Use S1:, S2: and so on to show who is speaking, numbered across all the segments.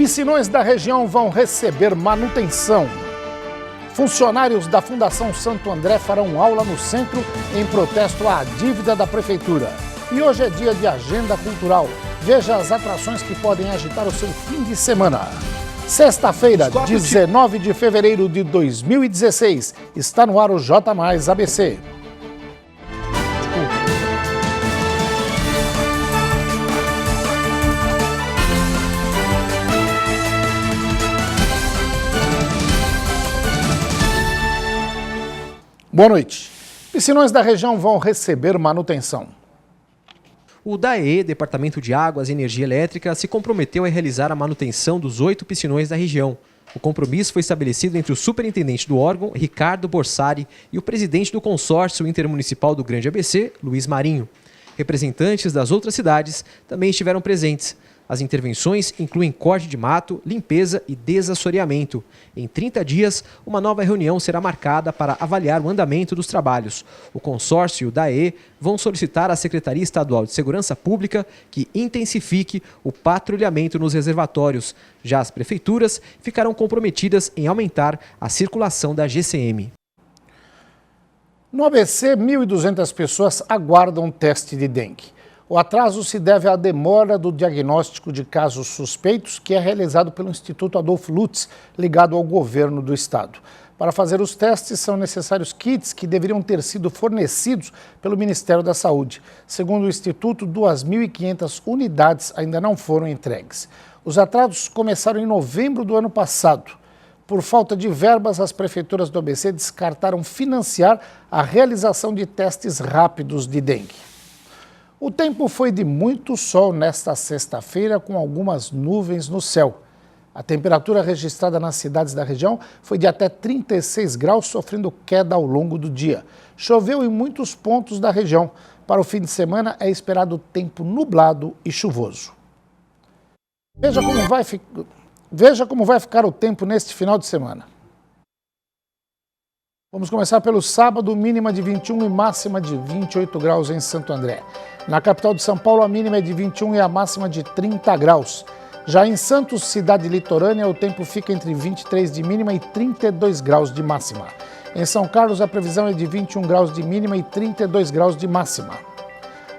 S1: Piscinões da região vão receber manutenção. Funcionários da Fundação Santo André farão aula no centro em protesto à dívida da prefeitura. E hoje é dia de agenda cultural. Veja as atrações que podem agitar o seu fim de semana. Sexta-feira, 19 de fevereiro de 2016, está no ar o J Mais ABC. Boa noite. Piscinões da região vão receber manutenção.
S2: O DAE, Departamento de Águas e Energia Elétrica, se comprometeu a realizar a manutenção dos 8 piscinões da região. O compromisso foi estabelecido entre o superintendente do órgão, Ricardo Borsari, e o presidente do consórcio intermunicipal do Grande ABC, Luiz Marinho. Representantes das outras cidades também estiveram presentes. As intervenções incluem corte de mato, limpeza e desassoreamento. Em 30 dias, uma nova reunião será marcada para avaliar o andamento dos trabalhos. O consórcio e o DAE vão solicitar à Secretaria Estadual de Segurança Pública que intensifique o patrulhamento nos reservatórios. Já as prefeituras ficarão comprometidas em aumentar a circulação da GCM.
S1: No ABC, 1.200 pessoas aguardam teste de dengue. O atraso se deve à demora do diagnóstico de casos suspeitos, que é realizado pelo Instituto Adolfo Lutz, ligado ao governo do estado. Para fazer os testes, são necessários kits que deveriam ter sido fornecidos pelo Ministério da Saúde. Segundo o Instituto, 2.500 unidades ainda não foram entregues. Os atrasos começaram em novembro do ano passado. Por falta de verbas, as prefeituras do ABC descartaram financiar a realização de testes rápidos de dengue. O tempo foi de muito sol nesta sexta-feira, com algumas nuvens no céu. A temperatura registrada nas cidades da região foi de até 36 graus, sofrendo queda ao longo do dia. Choveu em muitos pontos da região. Para o fim de semana é esperado tempo nublado e chuvoso. Veja como vai ficar o tempo neste final de semana. Vamos começar pelo sábado, mínima de 21 e máxima de 28 graus em Santo André. Na capital de São Paulo, a mínima é de 21 e a máxima de 30 graus. Já em Santos, cidade litorânea, o tempo fica entre 23 de mínima e 32 graus de máxima. Em São Carlos, a previsão é de 21 graus de mínima e 32 graus de máxima.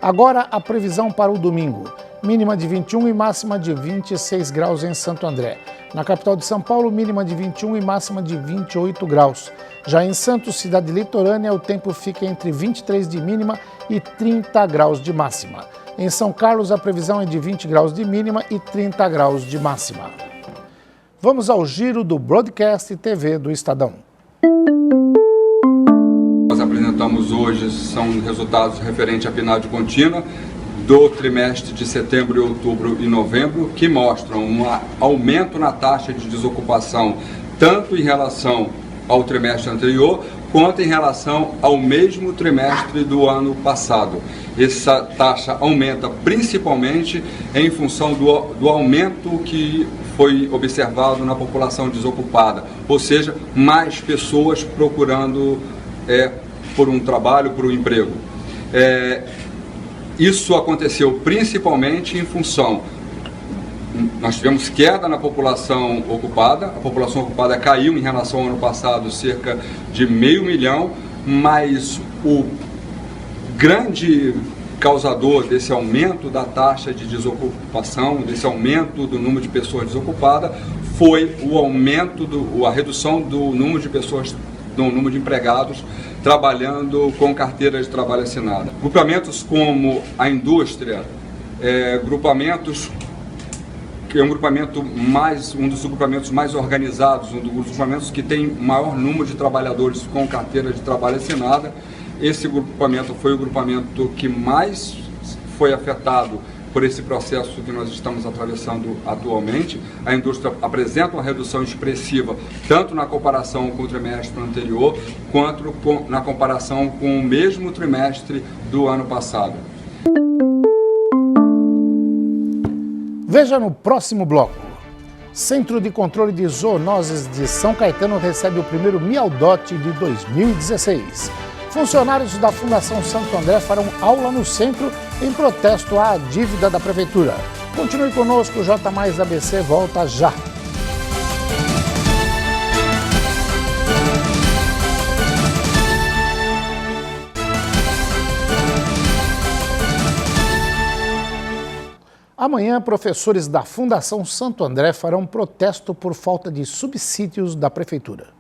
S1: Agora, a previsão para o domingo. Mínima de 21 e máxima de 26 graus em Santo André. Na capital de São Paulo, mínima de 21 e máxima de 28 graus. Já em Santos, cidade litorânea, o tempo fica entre 23 de mínima e 30 graus de máxima. Em São Carlos, a previsão é de 20 graus de mínima e 30 graus de máxima. Vamos ao giro do Broadcast TV do Estadão.
S3: Nós apresentamos hoje são resultados referentes à PNAD contínua do trimestre de setembro, outubro e novembro, que mostram um aumento na taxa de desocupação, tanto em relação ao trimestre anterior, quanto em relação ao mesmo trimestre do ano passado. Essa taxa aumenta principalmente em função do aumento que foi observado na população desocupada, ou seja, mais pessoas procurando por um trabalho, por um emprego. Isso aconteceu principalmente em função, nós tivemos queda na população ocupada, a população ocupada caiu em relação ao ano passado cerca de 500 mil, mas o grande causador desse aumento da taxa de desocupação, desse aumento do número de pessoas desocupadas, foi a redução do número de pessoas, do número de empregados trabalhando com carteira de trabalho assinada. Grupamentos como a indústria, que é um dos grupamentos mais organizados, um dos grupamentos que tem maior número de trabalhadores com carteira de trabalho assinada. Esse grupamento foi o grupamento que mais foi afetado por esse processo que nós estamos atravessando atualmente. A indústria apresenta uma redução expressiva, tanto na comparação com o trimestre anterior, quanto na comparação com o mesmo trimestre do ano passado.
S1: Veja no próximo bloco. Centro de Controle de Zoonoses de São Caetano recebe o primeiro Miaudote de 2016. Funcionários da Fundação Santo André farão aula no centro em protesto à dívida da prefeitura. Continue conosco, o J Mais ABC volta já. Amanhã, professores da Fundação Santo André farão protesto por falta de subsídios da Prefeitura.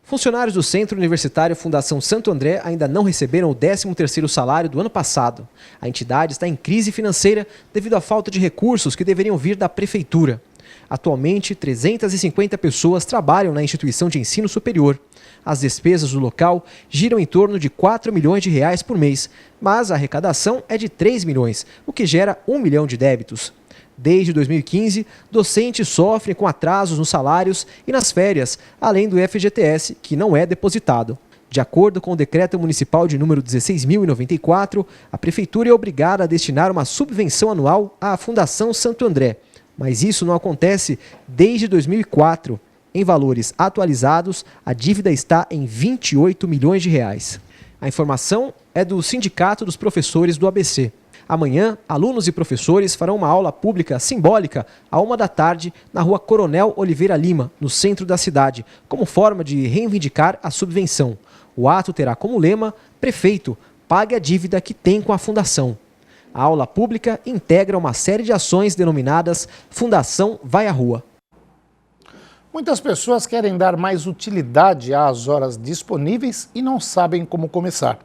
S2: Funcionários do Centro Universitário Fundação Santo André ainda não receberam o 13º salário do ano passado. A entidade está em crise financeira devido à falta de recursos que deveriam vir da Prefeitura. Atualmente, 350 pessoas trabalham na instituição de ensino superior. As despesas do local giram em torno de 4 milhões de reais por mês, mas a arrecadação é de 3 milhões, o que gera 1 milhão de débitos. Desde 2015, docentes sofrem com atrasos nos salários e nas férias, além do FGTS, que não é depositado. De acordo com o decreto municipal de número 16.094, a Prefeitura é obrigada a destinar uma subvenção anual à Fundação Santo André, mas isso não acontece desde 2004. Em valores atualizados, a dívida está em 28 milhões de reais. A informação é do Sindicato dos Professores do ABC. Amanhã, alunos e professores farão uma aula pública simbólica à 13h na rua Coronel Oliveira Lima, no centro da cidade, como forma de reivindicar a subvenção. O ato terá como lema: Prefeito, pague a dívida que tem com a Fundação. A aula pública integra uma série de ações denominadas Fundação Vai à Rua.
S1: Muitas pessoas querem dar mais utilidade às horas disponíveis e não sabem como começar.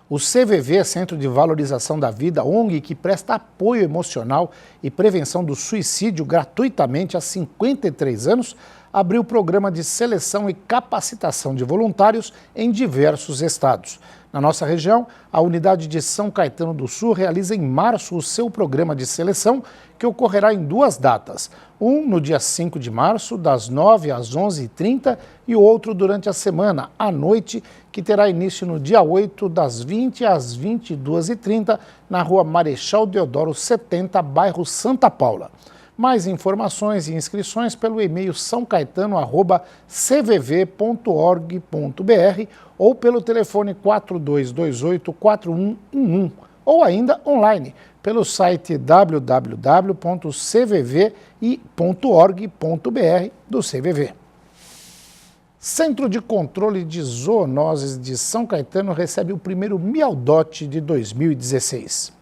S1: O CVV, Centro de Valorização da Vida, ONG, que presta apoio emocional e prevenção do suicídio gratuitamente há 53 anos, abriu o programa de seleção e capacitação de voluntários em diversos estados. Na nossa região, a unidade de São Caetano do Sul realiza em março o seu programa de seleção, que ocorrerá em 2 datas. Um no dia 5 de março, das 9 às 11h30, e o outro durante a semana, à noite, que terá início no dia 8, das 20 às 22h30, na rua Marechal Deodoro 70, bairro Santa Paula. Mais informações e inscrições pelo e-mail sãocaetano@cvv.org.br ou pelo telefone 4228-4111 ou ainda online pelo site www.cvvi.org.br do CVV. Centro de Controle de Zoonoses de São Caetano recebe o primeiro Miaudote de 2016.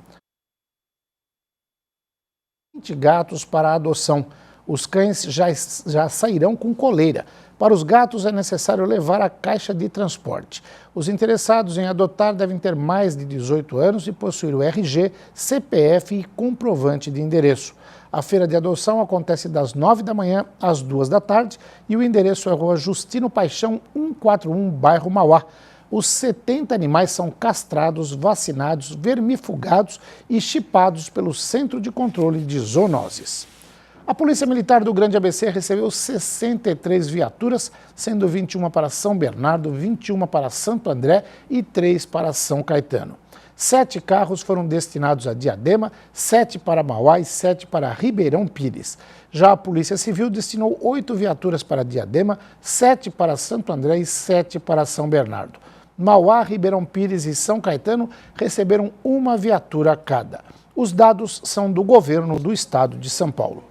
S1: 20 gatos para adoção. Os cães já sairão com coleira. Para os gatos é necessário levar a caixa de transporte. Os interessados em adotar devem ter mais de 18 anos e possuir o RG, CPF e comprovante de endereço. A feira de adoção acontece das 9 da manhã às 2 da tarde e o endereço é Rua Justino Paixão 141, bairro Mauá. Os 70 animais são castrados, vacinados, vermifugados e chipados pelo Centro de Controle de Zoonoses. A Polícia Militar do Grande ABC recebeu 63 viaturas, sendo 21 para São Bernardo, 21 para Santo André e 3 para São Caetano. 7 carros foram destinados a Diadema, 7 para Mauá e 7 para Ribeirão Pires. Já a Polícia Civil destinou 8 viaturas para Diadema, 7 para Santo André e 7 para São Bernardo. Mauá, Ribeirão Pires e São Caetano receberam 1 viatura cada. Os dados são do governo do estado de São Paulo.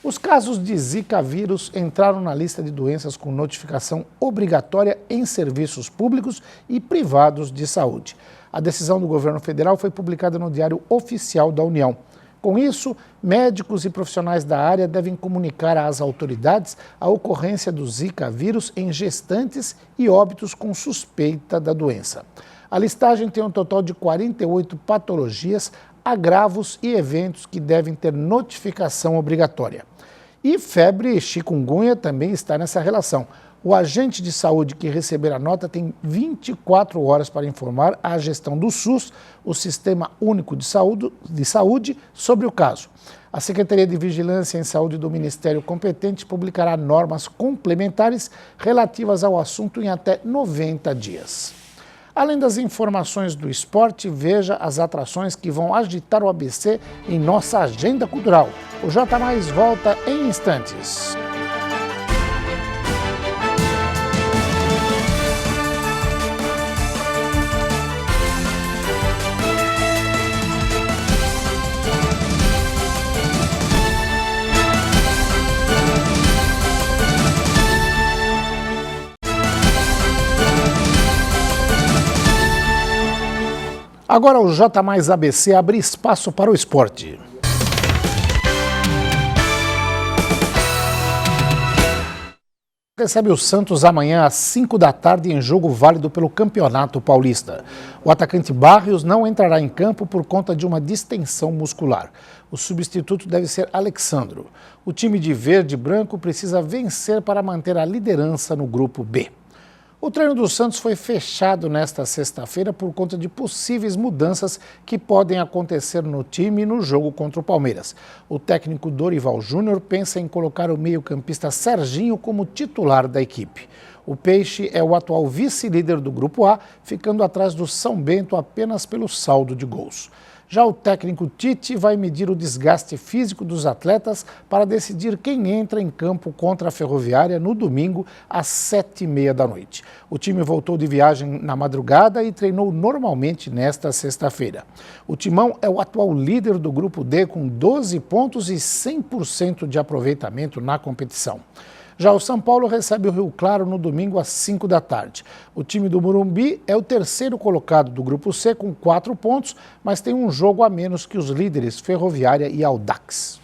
S1: Os casos de Zika vírus entraram na lista de doenças com notificação obrigatória em serviços públicos e privados de saúde. A decisão do governo federal foi publicada no Diário Oficial da União. Com isso, médicos e profissionais da área devem comunicar às autoridades a ocorrência do Zika vírus em gestantes e óbitos com suspeita da doença. A listagem tem um total de 48 patologias, agravos e eventos que devem ter notificação obrigatória. E febre e chikungunya também está nessa relação. O agente de saúde que receber a nota tem 24 horas para informar à gestão do SUS, o Sistema Único de Saúde, sobre o caso. A Secretaria de Vigilância em Saúde do Ministério competente publicará normas complementares relativas ao assunto em até 90 dias. Além das informações do esporte, veja as atrações que vão agitar o ABC em nossa agenda cultural. O J+ volta em instantes. Agora o J mais ABC abre espaço para o esporte. Recebe o Santos amanhã às 5 da tarde em jogo válido pelo Campeonato Paulista. O atacante Barrios não entrará em campo por conta de uma distensão muscular. O substituto deve ser Alexandro. O time de verde e branco precisa vencer para manter a liderança no grupo B. O treino do Santos foi fechado nesta sexta-feira por conta de possíveis mudanças que podem acontecer no time no jogo contra o Palmeiras. O técnico Dorival Júnior pensa em colocar o meio-campista Serginho como titular da equipe. O Peixe é o atual vice-líder do Grupo A, ficando atrás do São Bento apenas pelo saldo de gols. Já o técnico Tite vai medir o desgaste físico dos atletas para decidir quem entra em campo contra a Ferroviária no domingo às 7h30 da noite. O time voltou de viagem na madrugada e treinou normalmente nesta sexta-feira. O Timão é o atual líder do Grupo D com 12 pontos e 100% de aproveitamento na competição. Já o São Paulo recebe o Rio Claro no domingo às 5 da tarde. O time do Morumbi é o terceiro colocado do Grupo C com 4 pontos, mas tem um jogo a menos que os líderes Ferroviária e Audax.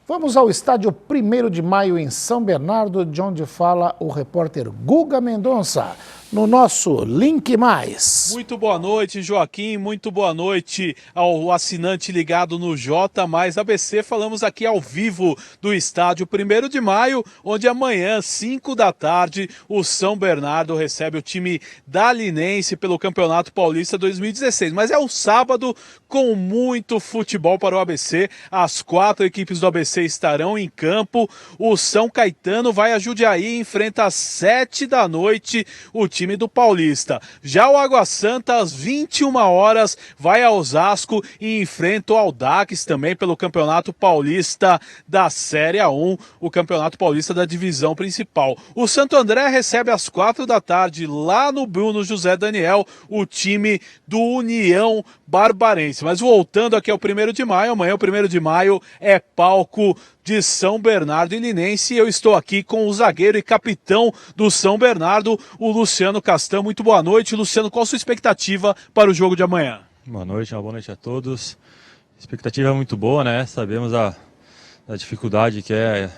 S1: Vamos ao estádio 1º de Maio em São Bernardo, de onde fala o repórter Guga Mendonça, no nosso Link Mais.
S4: Muito boa noite, Joaquim, muito boa noite ao assinante ligado no J mais ABC. Falamos aqui ao vivo do estádio 1º de Maio, onde amanhã, 5 da tarde, o São Bernardo recebe o time da Linense pelo Campeonato Paulista 2016. Mas é um sábado com muito futebol para o ABC. As 4 equipes do ABC estarão em campo. O São Caetano vai a Jundiaí e enfrenta às 7 da noite o time do Paulista. Já o Água Santa, às 21 horas, vai a Osasco e enfrenta o Audax também pelo Campeonato Paulista da Série A1, o Campeonato Paulista da divisão principal. O Santo André recebe às 4 da tarde lá no Bruno José Daniel o time do União Barbarense. Mas voltando aqui ao 1º de Maio, amanhã o 1º de Maio é palco de São Bernardo e Linense. Eu estou aqui com o zagueiro e capitão do São Bernardo, o Luciano Castan. Muito boa noite, Luciano. Qual a sua expectativa para o jogo de amanhã?
S5: Boa noite a todos. Expectativa é muito boa, né? Sabemos a dificuldade que é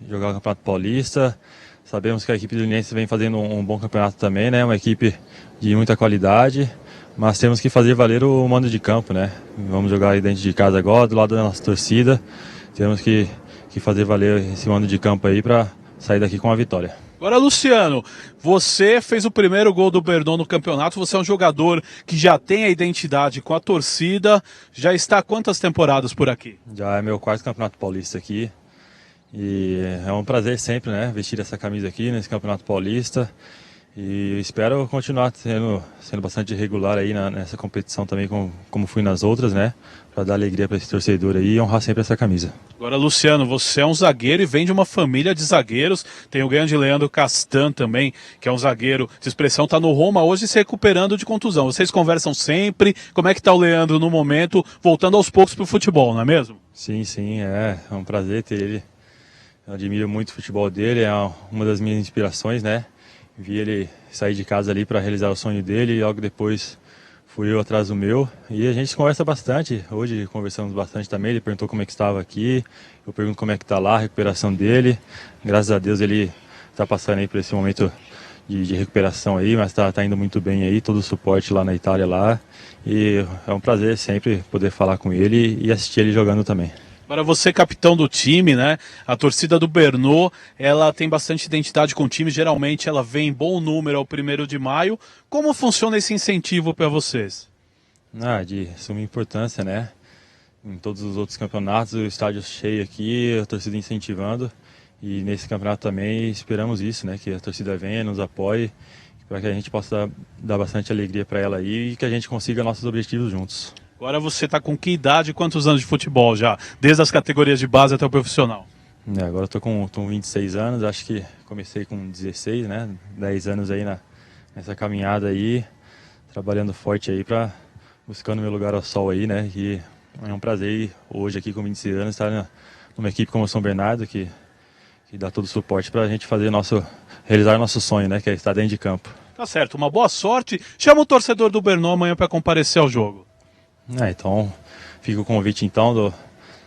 S5: jogar o Campeonato Paulista. Sabemos que a equipe do Linense vem fazendo um bom campeonato também, né? Uma equipe de muita qualidade. Mas temos que fazer valer o mando de campo, né? Vamos jogar aí dentro de casa agora, do lado da nossa torcida. Temos que fazer valer esse mando de campo aí para sair daqui com a vitória.
S4: Agora, Luciano, você fez o primeiro gol do Bernô no campeonato. Você é um jogador que já tem a identidade com a torcida. Já está há quantas temporadas por aqui? Já é meu 4º campeonato paulista aqui.
S5: E é um prazer sempre, né? Vestir essa camisa aqui nesse campeonato paulista. E espero continuar sendo bastante regular aí nessa competição também, como fui nas outras, né? Para dar alegria para esse torcedor aí e honrar sempre essa camisa.
S4: Agora, Luciano, você é um zagueiro e vem de uma família de zagueiros. Tem o grande Leandro Castan também, que é um zagueiro de expressão, está no Roma hoje se recuperando de contusão. Vocês conversam sempre? Como é que está o Leandro no momento, voltando aos poucos para o futebol, não é mesmo?
S5: Sim, é um prazer ter ele. Eu admiro muito o futebol dele, é uma das minhas inspirações, né? Vi ele sair de casa ali para realizar o sonho dele e logo depois fui eu atrás do meu. E a gente conversa bastante, hoje conversamos bastante também, ele perguntou como é que estava aqui, eu pergunto como é que está lá a recuperação dele. Graças a Deus ele está passando aí por esse momento de recuperação aí, mas está indo muito bem aí, todo o suporte lá na Itália lá. E é um prazer sempre poder falar com ele e assistir ele jogando também.
S4: Agora você, capitão do time, né? A torcida do Bernô, ela tem bastante identidade com o time, geralmente ela vem em bom número ao 1º de Maio. Como funciona esse incentivo para vocês?
S5: De suma importância, né? Em todos os outros campeonatos, o estádio cheio aqui, a torcida incentivando. E nesse campeonato também esperamos isso, né? Que a torcida venha, nos apoie, para que a gente possa dar bastante alegria para ela aí e que a gente consiga nossos objetivos juntos.
S4: Agora você está com que idade e quantos anos de futebol já? Desde as categorias de base até o profissional?
S5: Agora eu estou com 26 anos, acho que comecei com 16, né? 10 anos aí nessa caminhada aí, trabalhando forte aí buscando meu lugar ao sol aí, né? E é um prazer hoje aqui com 26 anos estar numa equipe como o São Bernardo, que dá todo o suporte para a gente realizar nosso sonho, né? Que é estar dentro de campo.
S4: Tá certo, uma boa sorte. Chama o torcedor do Brno amanhã para comparecer ao jogo.
S5: Então, fica o convite então do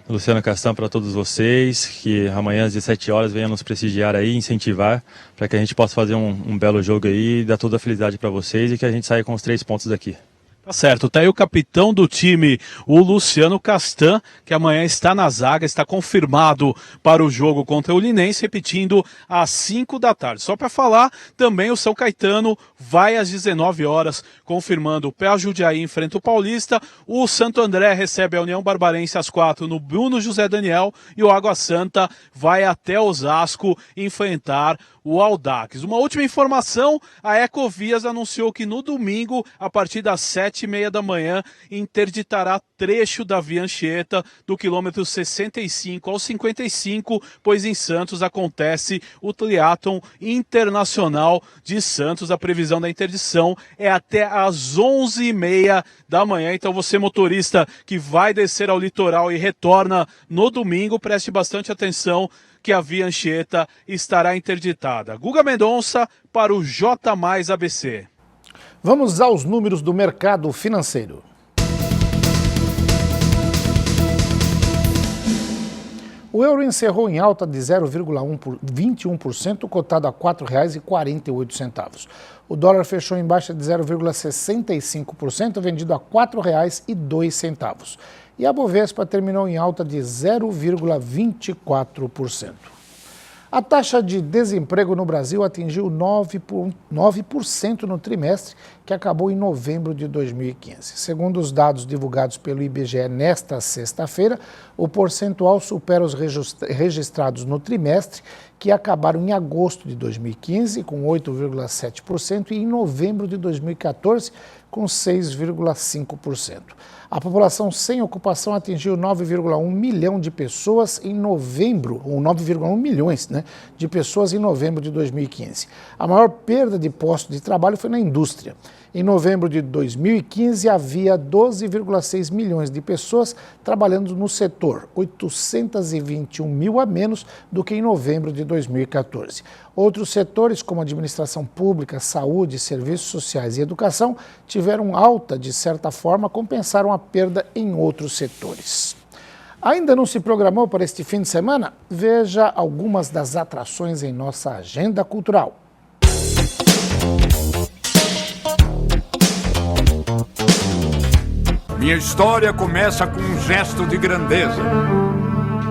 S5: Luciano Castan para todos vocês, que amanhã às 17 horas venham nos prestigiar aí, incentivar, para que a gente possa fazer um belo jogo aí, dar toda a felicidade para vocês e que a gente saia com os 3 pontos daqui.
S4: Tá certo, tá aí o capitão do time, o Luciano Castan, que amanhã está na zaga, está confirmado para o jogo contra o Linense, repetindo às 5 da tarde. Só para falar, também o São Caetano vai às 19 horas, confirmando o PA Jundiaí enfrenta o Paulista, o Santo André recebe a União Barbarense às 4 no Bruno José Daniel e o Água Santa vai até Osasco enfrentar o Audax. Uma última informação, a Ecovias anunciou que no domingo, a partir das 7h30 da manhã, interditará trecho da Via Anchieta do quilômetro 65 ao 55, pois em Santos acontece o Triatlon Internacional de Santos. A previsão da interdição é até às 11h30 da manhã. Então você, motorista que vai descer ao litoral e retorna no domingo, preste bastante atenção que a Via Anchieta estará interditada. Guga Mendonça para o J mais ABC.
S1: Vamos aos números do mercado financeiro. O euro encerrou em alta de 0,21%, cotado a R$ 4,48. O dólar fechou em baixa de 0,65%, vendido a R$ 4,02. E a Bovespa terminou em alta de 0,24%. A taxa de desemprego no Brasil atingiu 9% no trimestre, que acabou em novembro de 2015. Segundo os dados divulgados pelo IBGE nesta sexta-feira, o percentual supera os registrados no trimestre, que acabaram em agosto de 2015, com 8,7%, e em novembro de 2014, com 6,5%. A população sem ocupação atingiu 9,1 milhão de pessoas em novembro, ou 9,1 milhões, de pessoas em novembro de 2015. A maior perda de postos de trabalho foi na indústria. Em novembro de 2015, havia 12,6 milhões de pessoas trabalhando no setor, 821 mil a menos do que em novembro de 2014. Outros setores, como administração pública, saúde, serviços sociais e educação, tiveram alta, de certa forma, compensaram a perda em outros setores. Ainda não se programou para este fim de semana? Veja algumas das atrações em nossa agenda cultural.
S6: Minha história começa com um gesto de grandeza.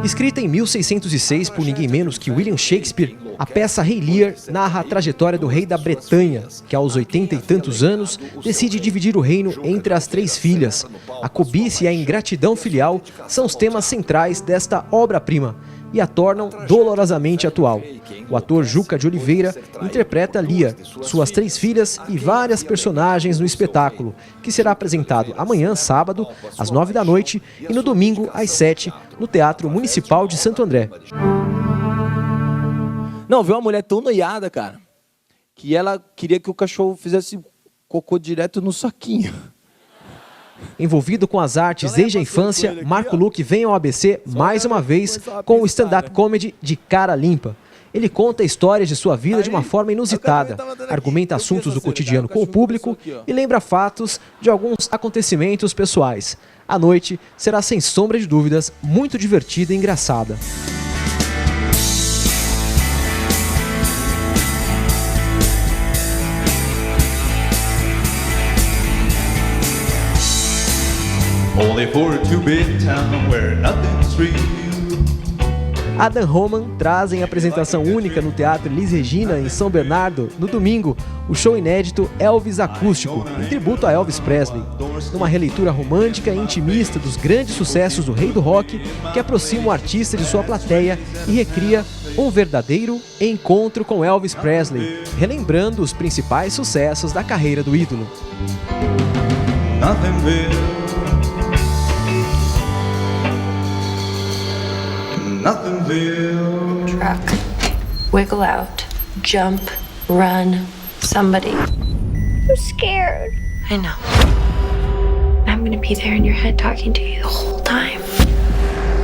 S2: Escrita em 1606 por ninguém menos que William Shakespeare, a peça Rei Lear narra a trajetória do rei da Bretanha, que aos 80 e tantos anos decide dividir o reino entre as 3 filhas. A cobiça e a ingratidão filial são os temas centrais desta obra-prima e a tornam dolorosamente atual. O ator Juca de Oliveira interpreta Lear, suas 3 filhas e várias personagens no espetáculo, que será apresentado amanhã, sábado, às 9 da noite e no domingo, às 7, no Teatro Municipal de Santo André.
S7: Não, veio uma mulher tão noiada, cara, que ela queria que o cachorro fizesse cocô direto no saquinho.
S2: Envolvido com as artes desde a infância, Marco Luque vem ao ABC mais uma vez com o stand-up comedy de Cara Limpa. Ele conta histórias de sua vida de uma forma inusitada, argumenta assuntos do cotidiano com o público e lembra fatos de alguns acontecimentos pessoais. A noite será, sem sombra de dúvidas, muito divertida e engraçada.
S8: Only for a two-bit town where nothing's real.
S2: Adam Roman traz em apresentação única no Teatro Elis Regina, em São Bernardo, no domingo, o show inédito Elvis Acústico, em tributo a Elvis Presley. Numa releitura romântica e intimista dos grandes sucessos do rei do rock, que aproxima o artista de sua plateia e recria um verdadeiro encontro com Elvis Presley, relembrando os principais sucessos da carreira do ídolo.
S8: Nothing will. Nothingville.
S9: Truck. Wiggle out. Jump. Run. Somebody. I'm scared. I know. I'm gonna be there in your head talking to you the whole time.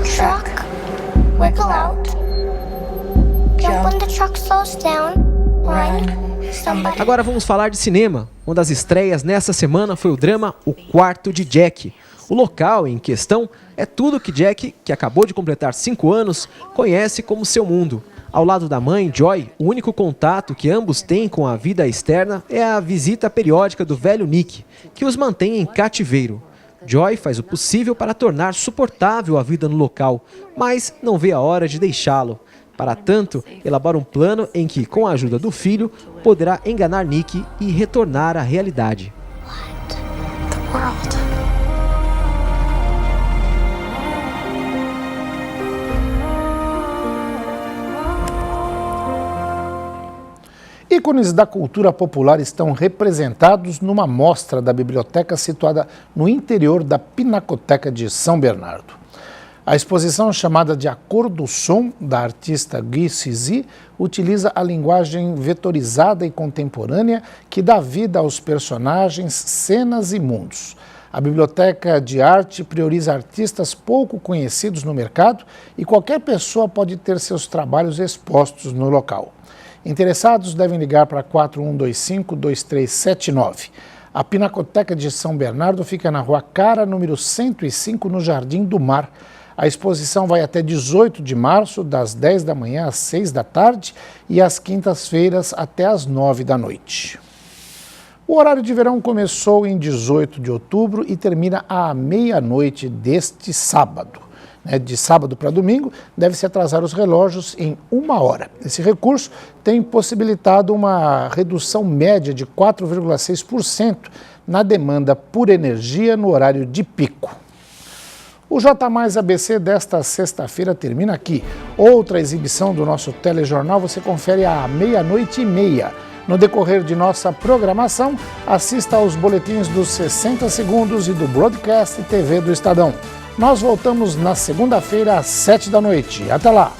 S10: Truck. Wiggle out. Jump when the truck slows down.
S9: run, somebody.
S2: Agora vamos falar de cinema. Uma das estreias nessa semana foi o drama O Quarto de Jack. O local em questão é tudo que Jack, que acabou de completar 5 anos, conhece como seu mundo. Ao lado da mãe, Joy, o único contato que ambos têm com a vida externa é a visita periódica do velho Nick, que os mantém em cativeiro. Joy faz o possível para tornar suportável a vida no local, mas não vê a hora de deixá-lo. Para tanto, elabora um plano em que, com a ajuda do filho, poderá enganar Nick e retornar à realidade.
S9: The world.
S1: Ícones da cultura popular estão representados numa mostra da biblioteca situada no interior da Pinacoteca de São Bernardo. A exposição, chamada de A Cor do Som, da artista Guy Sizy, utiliza a linguagem vetorizada e contemporânea que dá vida aos personagens, cenas e mundos. A Biblioteca de Arte prioriza artistas pouco conhecidos no mercado e qualquer pessoa pode ter seus trabalhos expostos no local. Interessados devem ligar para 4125-2379. A Pinacoteca de São Bernardo fica na Rua Cara, número 105, no Jardim do Mar. A exposição vai até 18 de março, das 10 da manhã às 6 da tarde e às quintas-feiras até às 9 da noite. O horário de verão começou em 18 de outubro e termina à meia-noite deste sábado. De sábado para domingo, deve-se atrasar os relógios em 1 hora. Esse recurso tem possibilitado uma redução média de 4,6% na demanda por energia no horário de pico. O J Mais ABC desta sexta-feira termina aqui. Outra exibição do nosso telejornal você confere à 00:30. No decorrer de nossa programação, assista aos boletins dos 60 segundos e do Broadcast TV do Estadão. Nós voltamos na segunda-feira às 7 da noite. Até lá!